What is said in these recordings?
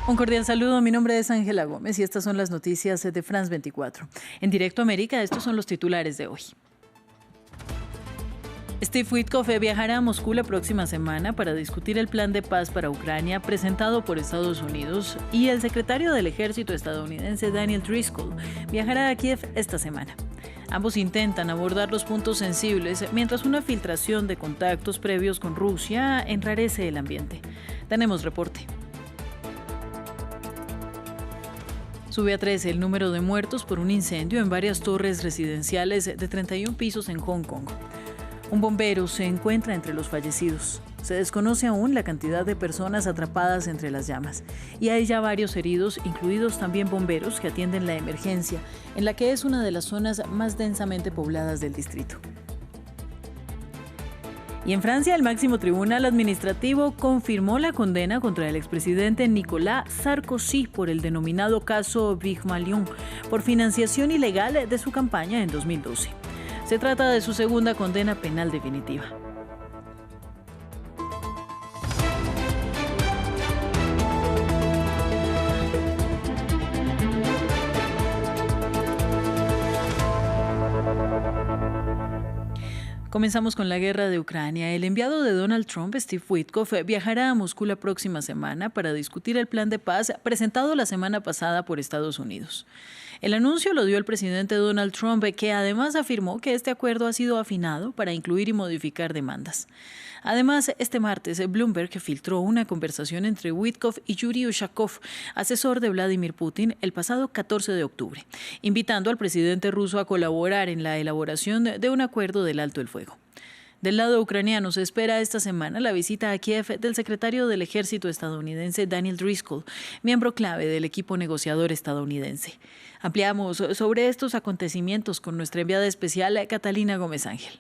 Un cordial saludo, mi nombre es Ángela Gómez y estas son las noticias de France 24. En Directo América, estos son los titulares de hoy. Steve Witkoff viajará a Moscú la próxima semana para discutir el plan de paz para Ucrania presentado por Estados Unidos, y el secretario del Ejército estadounidense Daniel Driscoll viajará a Kiev esta semana. Ambos intentan abordar los puntos sensibles mientras una filtración de contactos previos con Rusia enrarece el ambiente. Tenemos reporte. Sube a 13 el número de muertos por un incendio en varias torres residenciales de 31 pisos en Hong Kong. Un bombero se encuentra entre los fallecidos. Se desconoce aún la cantidad de personas atrapadas entre las llamas. Y hay ya varios heridos, incluidos también bomberos que atienden la emergencia, en la que es una de las zonas más densamente pobladas del distrito. Y en Francia, el máximo tribunal administrativo confirmó la condena contra el expresidente Nicolas Sarkozy por el denominado caso Pygmalion, por financiación ilegal de su campaña en 2012. Se trata de su segunda condena penal definitiva. Comenzamos con la guerra de Ucrania. El enviado de Donald Trump, Steve Witkoff, viajará a Moscú la próxima semana para discutir el plan de paz presentado la semana pasada por Estados Unidos. El anuncio lo dio el presidente Donald Trump, que además afirmó que este acuerdo ha sido afinado para incluir y modificar demandas. Además, este martes, Bloomberg filtró una conversación entre Witkoff y Yuri Ushakov, asesor de Vladimir Putin, el pasado 14 de octubre, invitando al presidente ruso a colaborar en la elaboración de un acuerdo del alto el fuego. Del lado ucraniano se espera esta semana la visita a Kiev del secretario del Ejército estadounidense Daniel Driscoll, miembro clave del equipo negociador estadounidense. Ampliamos sobre estos acontecimientos con nuestra enviada especial Catalina Gómez Ángel.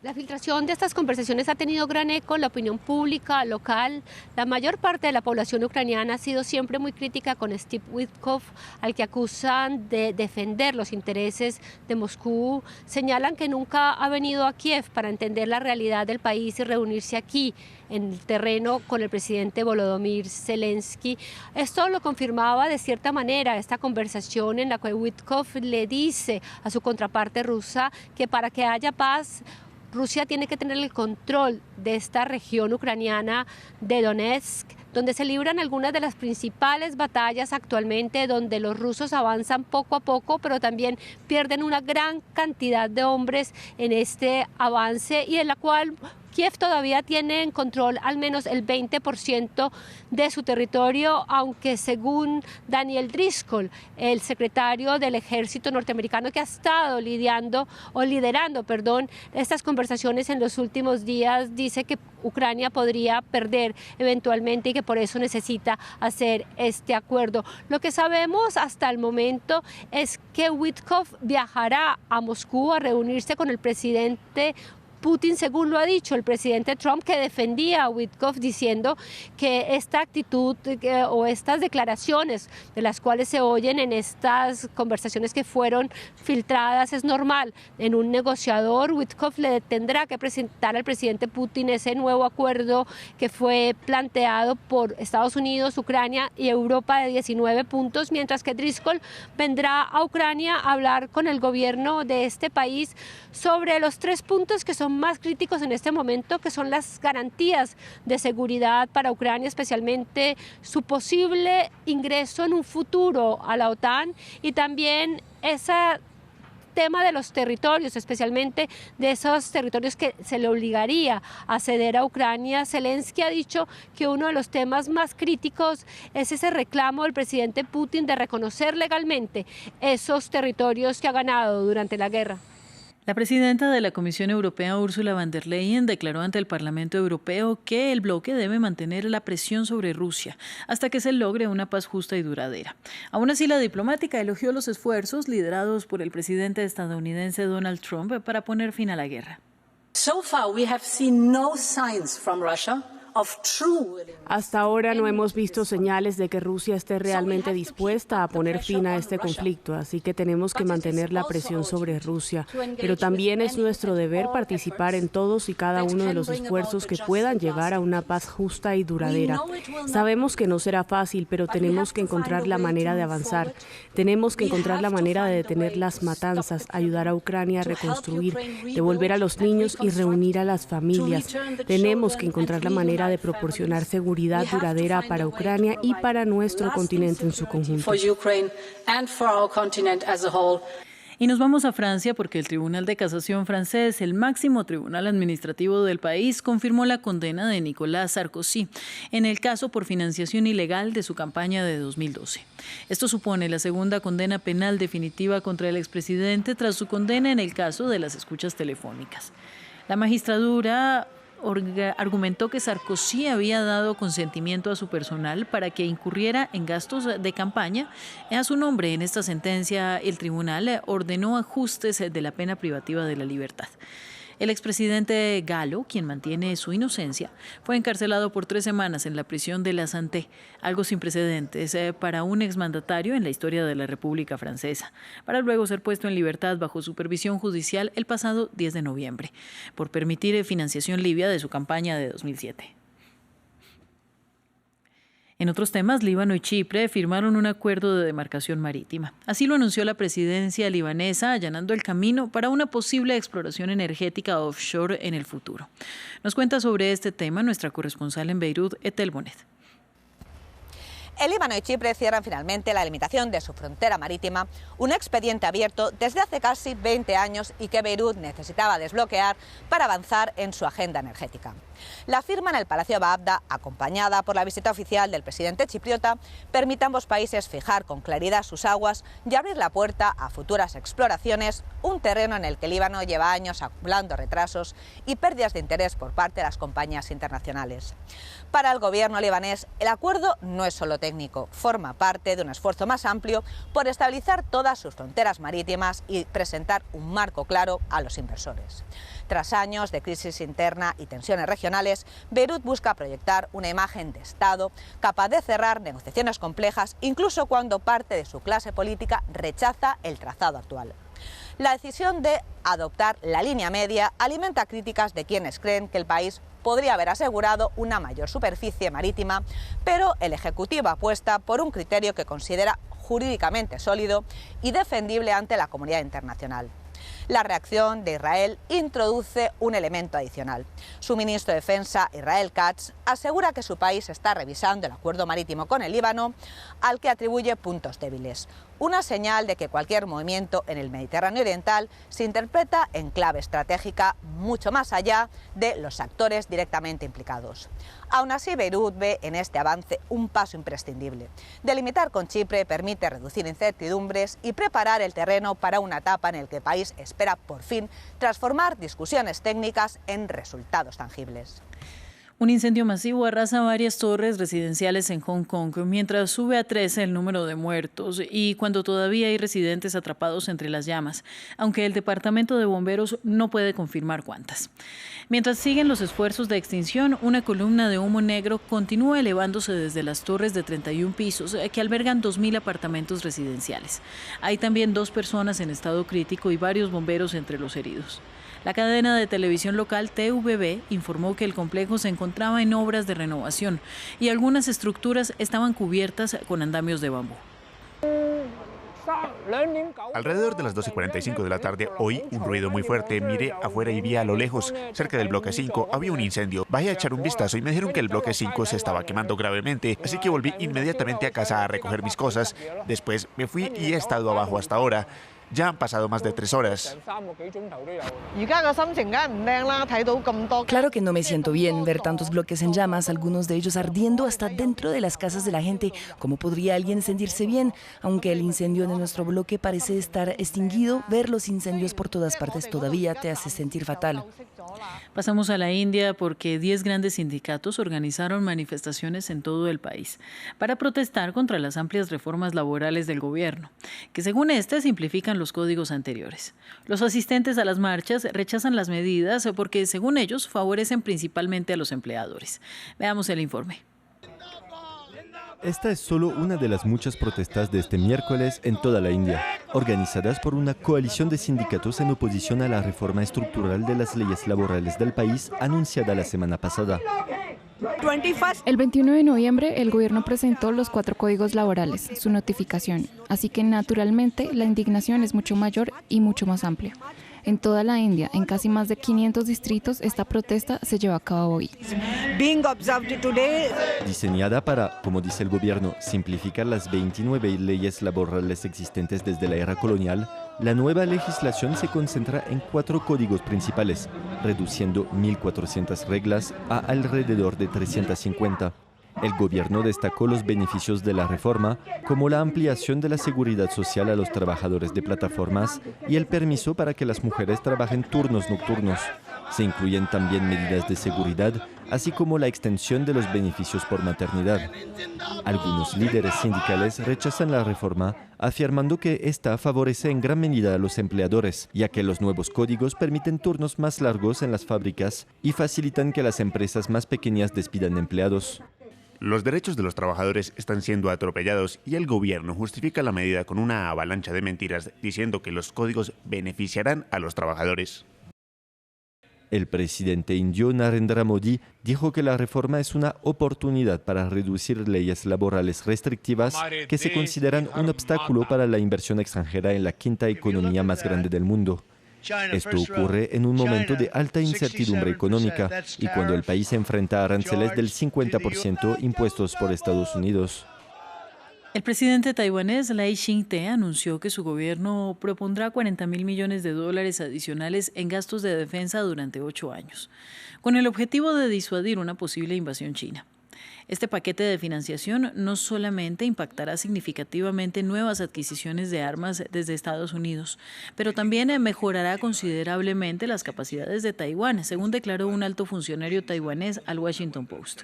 La filtración de estas conversaciones ha tenido gran eco en la opinión pública local. La mayor parte de la población ucraniana ha sido siempre muy crítica con Steve Witkoff, al que acusan de defender los intereses de Moscú. Señalan que nunca ha venido a Kiev para entender la realidad del país y reunirse aquí en el terreno con el presidente Volodymyr Zelensky. Esto lo confirmaba de cierta manera esta conversación en la que Witkoff le dice a su contraparte rusa que para que haya paz, Rusia tiene que tener el control de esta región ucraniana de Donetsk, donde se libran algunas de las principales batallas actualmente, donde los rusos avanzan poco a poco, pero también pierden una gran cantidad de hombres en este avance, y en la cual Kiev todavía tiene en control al menos el 20% de su territorio, aunque según Daniel Driscoll, el secretario del Ejército norteamericano que ha estado liderando estas conversaciones en los últimos días, dice que Ucrania podría perder eventualmente y que por eso necesita hacer este acuerdo. Lo que sabemos hasta el momento es que Witkoff viajará a Moscú a reunirse con el presidente Putin, según lo ha dicho el presidente Trump, que defendía a Witkoff diciendo que esta actitud o estas declaraciones de las cuales se oyen en estas conversaciones que fueron filtradas es normal. En un negociador, Witkoff le tendrá que presentar al presidente Putin ese nuevo acuerdo que fue planteado por Estados Unidos, Ucrania y Europa de 19 puntos, mientras que Driscoll vendrá a Ucrania a hablar con el gobierno de este país sobre los 3 puntos que son más críticos en este momento, que son las garantías de seguridad para Ucrania, especialmente su posible ingreso en un futuro a la OTAN, y también ese tema de los territorios, especialmente de esos territorios que se le obligaría a ceder a Ucrania. Zelensky ha dicho que uno de los temas más críticos es ese reclamo del presidente Putin de reconocer legalmente esos territorios que ha ganado durante la guerra. La presidenta de la Comisión Europea, Ursula von der Leyen, declaró ante el Parlamento Europeo que el bloque debe mantener la presión sobre Rusia hasta que se logre una paz justa y duradera. Aún así, la diplomática elogió los esfuerzos liderados por el presidente estadounidense Donald Trump para poner fin a la guerra. So far, we have seen no signs from Russia Hasta ahora no hemos visto señales de que Rusia esté realmente dispuesta a poner fin a este conflicto, así que tenemos que mantener la presión sobre Rusia. Pero también es nuestro deber participar en todos y cada uno de los esfuerzos que puedan llevar a una paz justa y duradera. Sabemos que no será fácil, pero tenemos que encontrar la manera de avanzar. Tenemos que encontrar la manera de detener las matanzas, ayudar a Ucrania a reconstruir, devolver a los niños y reunir a las familias. Tenemos que encontrar la manera de proporcionar seguridad duradera para Ucrania y para nuestro continente en su conjunto. Y nos vamos a Francia porque el Tribunal de Casación francés, el máximo tribunal administrativo del país, confirmó la condena de Nicolas Sarkozy en el caso por financiación ilegal de su campaña de 2012. Esto supone la segunda condena penal definitiva contra el expresidente tras su condena en el caso de las escuchas telefónicas. La magistratura argumentó que Sarkozy había dado consentimiento a su personal para que incurriera en gastos de campaña a su nombre. En esta sentencia, el tribunal ordenó ajustes de la pena privativa de la libertad. El expresidente Gallo, quien mantiene su inocencia, fue encarcelado por 3 semanas en la prisión de la Santé, algo sin precedentes para un exmandatario en la historia de la República Francesa, para luego ser puesto en libertad bajo supervisión judicial el pasado 10 de noviembre, por permitir financiación libia de su campaña de 2007. En otros temas, Líbano y Chipre firmaron un acuerdo de demarcación marítima. Así lo anunció la presidencia libanesa, allanando el camino para una posible exploración energética offshore en el futuro. Nos cuenta sobre este tema nuestra corresponsal en Beirut, Etel Bonet. El Líbano y Chipre cierran finalmente la limitación de su frontera marítima, un expediente abierto desde hace casi 20 años y que Beirut necesitaba desbloquear para avanzar en su agenda energética. La firma en el Palacio Baabda, acompañada por la visita oficial del presidente chipriota, permite a ambos países fijar con claridad sus aguas y abrir la puerta a futuras exploraciones, un terreno en el que el Líbano lleva años acumulando retrasos y pérdidas de interés por parte de las compañías internacionales. Para el gobierno libanés, el acuerdo no es solo técnico, forma parte de un esfuerzo más amplio por estabilizar todas sus fronteras marítimas y presentar un marco claro a los inversores. Tras años de crisis interna y tensiones regionales, Beirut busca proyectar una imagen de Estado capaz de cerrar negociaciones complejas, incluso cuando parte de su clase política rechaza el trazado actual. La decisión de adoptar la línea media alimenta críticas de quienes creen que el país podría haber asegurado una mayor superficie marítima, pero el Ejecutivo apuesta por un criterio que considera jurídicamente sólido y defendible ante la comunidad internacional. La reacción de Israel introduce un elemento adicional. Su ministro de Defensa, Israel Katz, asegura que su país está revisando el acuerdo marítimo con el Líbano, al que atribuye puntos débiles. Una señal de que cualquier movimiento en el Mediterráneo Oriental se interpreta en clave estratégica mucho más allá de los actores directamente implicados. Aún así, Beirut ve en este avance un paso imprescindible. Delimitar con Chipre permite reducir incertidumbres y preparar el terreno para una etapa en la que el país espera por fin transformar discusiones técnicas en resultados tangibles. Un incendio masivo arrasa varias torres residenciales en Hong Kong, mientras sube a 13 el número de muertos y cuando todavía hay residentes atrapados entre las llamas, aunque el Departamento de Bomberos no puede confirmar cuántas. Mientras siguen los esfuerzos de extinción, una columna de humo negro continúa elevándose desde las torres de 31 pisos que albergan 2.000 apartamentos residenciales. Hay también 2 personas en estado crítico y varios bomberos entre los heridos. La cadena de televisión local TVB informó que el complejo se encontraba en obras de renovación y algunas estructuras estaban cubiertas con andamios de bambú. Alrededor de las 12:45 de la tarde oí un ruido muy fuerte. Miré afuera y vi a lo lejos, cerca del bloque 5, había un incendio. Bajé a echar un vistazo y me dijeron que el bloque 5 se estaba quemando gravemente, así que volví inmediatamente a casa a recoger mis cosas. Después me fui y he estado abajo hasta ahora. Ya han pasado más de 3 horas. Claro que no me siento bien ver tantos bloques en llamas, algunos de ellos ardiendo hasta dentro de las casas de la gente. ¿Cómo podría alguien sentirse bien? Aunque el incendio de nuestro bloque parece estar extinguido, ver los incendios por todas partes todavía te hace sentir fatal. Pasamos a la India porque 10 grandes sindicatos organizaron manifestaciones en todo el país para protestar contra las amplias reformas laborales del gobierno, que según este simplifican los códigos anteriores. Los asistentes a las marchas rechazan las medidas porque, según ellos, favorecen principalmente a los empleadores. Veamos el informe. Esta es solo una de las muchas protestas de este miércoles en toda la India, organizadas por una coalición de sindicatos en oposición a la reforma estructural de las leyes laborales del país anunciada la semana pasada. El 21 de noviembre, el gobierno presentó los 4 códigos laborales, su notificación, así que naturalmente la indignación es mucho mayor y mucho más amplia. En toda la India, en casi más de 500 distritos, esta protesta se lleva a cabo hoy. Diseñada para, como dice el gobierno, simplificar las 29 leyes laborales existentes desde la era colonial, la nueva legislación se concentra en 4 códigos principales, reduciendo 1.400 reglas a alrededor de 350. El gobierno destacó los beneficios de la reforma, como la ampliación de la seguridad social a los trabajadores de plataformas y el permiso para que las mujeres trabajen turnos nocturnos. Se incluyen también medidas de seguridad, así como la extensión de los beneficios por maternidad. Algunos líderes sindicales rechazan la reforma, afirmando que esta favorece en gran medida a los empleadores, ya que los nuevos códigos permiten turnos más largos en las fábricas y facilitan que las empresas más pequeñas despidan empleados. Los derechos de los trabajadores están siendo atropellados y el gobierno justifica la medida con una avalancha de mentiras, diciendo que los códigos beneficiarán a los trabajadores. El presidente indio Narendra Modi dijo que la reforma es una oportunidad para reducir leyes laborales restrictivas que se consideran un obstáculo para la inversión extranjera en la quinta economía más grande del mundo. Esto ocurre en un momento de alta incertidumbre económica y cuando el país enfrenta aranceles del 50% impuestos por Estados Unidos. El presidente taiwanés Lai Ching-te anunció que su gobierno propondrá $40.000 millones adicionales en gastos de defensa durante 8 años, con el objetivo de disuadir una posible invasión china. Este paquete de financiación no solamente impactará significativamente nuevas adquisiciones de armas desde Estados Unidos, pero también mejorará considerablemente las capacidades de Taiwán, según declaró un alto funcionario taiwanés al Washington Post.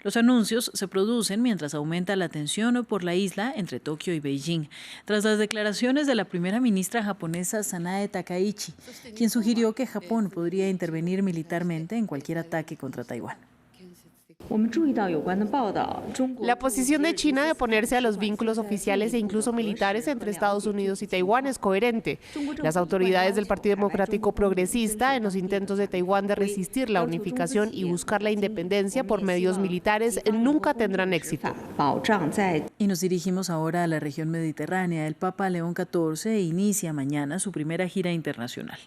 Los anuncios se producen mientras aumenta la tensión por la isla entre Tokio y Beijing, tras las declaraciones de la primera ministra japonesa Sanae Takaichi, quien sugirió que Japón podría intervenir militarmente en cualquier ataque contra Taiwán. La posición de China de oponerse a los vínculos oficiales e incluso militares entre Estados Unidos y Taiwán es coherente. Las autoridades del Partido Democrático Progresista, en los intentos de Taiwán de resistir la unificación y buscar la independencia por medios militares, nunca tendrán éxito. Y nos dirigimos ahora a la región mediterránea. El Papa León XIV inicia mañana su primera gira internacional.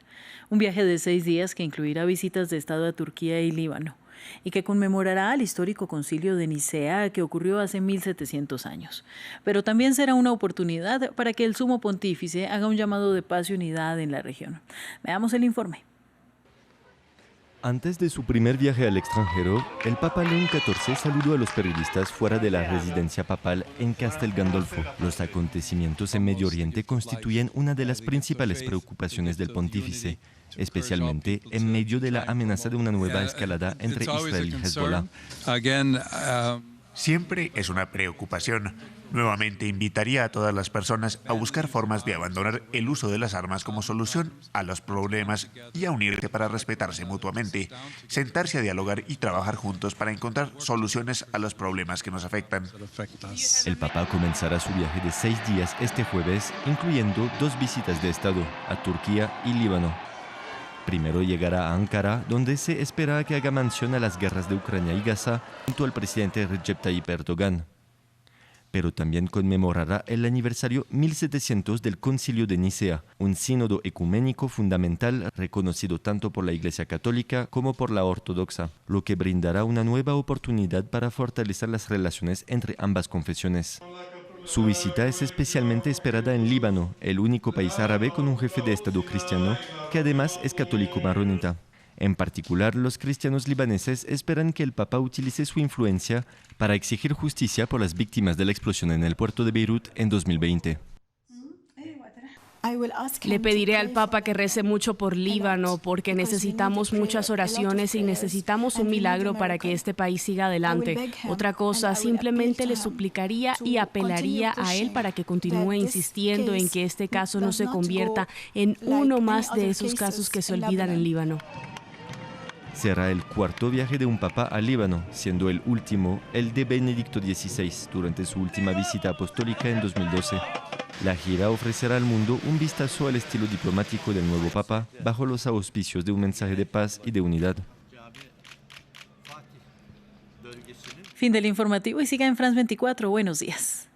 Un viaje de 6 días que incluirá visitas de Estado a Turquía y Líbano, y que conmemorará el histórico concilio de Nicea que ocurrió hace 1700 años. Pero también será una oportunidad para que el sumo pontífice haga un llamado de paz y unidad en la región. Veamos el informe. Antes de su primer viaje al extranjero, el Papa León XIV saludó a los periodistas fuera de la residencia papal en Castel Gandolfo. Los acontecimientos en Medio Oriente constituyen una de las principales preocupaciones del pontífice, especialmente en medio de la amenaza de una nueva escalada entre Israel y Hezbollah. Siempre es una preocupación. Nuevamente invitaría a todas las personas a buscar formas de abandonar el uso de las armas como solución a los problemas y a unirse para respetarse mutuamente, sentarse a dialogar y trabajar juntos para encontrar soluciones a los problemas que nos afectan. El Papa comenzará su viaje de 6 días este jueves, incluyendo 2 visitas de Estado a Turquía y Líbano. Primero llegará a Ankara, donde se espera que haga mención a las guerras de Ucrania y Gaza junto al presidente Recep Tayyip Erdogan. Pero también conmemorará el aniversario 1700 del Concilio de Nicea, un sínodo ecuménico fundamental reconocido tanto por la Iglesia Católica como por la Ortodoxa, lo que brindará una nueva oportunidad para fortalecer las relaciones entre ambas confesiones. Su visita es especialmente esperada en Líbano, el único país árabe con un jefe de Estado cristiano que además es católico maronita. En particular, los cristianos libaneses esperan que el Papa utilice su influencia para exigir justicia por las víctimas de la explosión en el puerto de Beirut en 2020. Le pediré al Papa que rece mucho por Líbano, porque necesitamos muchas oraciones y necesitamos un milagro para que este país siga adelante. Otra cosa, simplemente le suplicaría y apelaría a él para que continúe insistiendo en que este caso no se convierta en uno más de esos casos que se olvidan en Líbano. Será el cuarto viaje de un papa al Líbano, siendo el último el de Benedicto XVI durante su última visita apostólica en 2012. La gira ofrecerá al mundo un vistazo al estilo diplomático del nuevo papa bajo los auspicios de un mensaje de paz y de unidad. Fin del informativo y siga en France 24. Buenos días.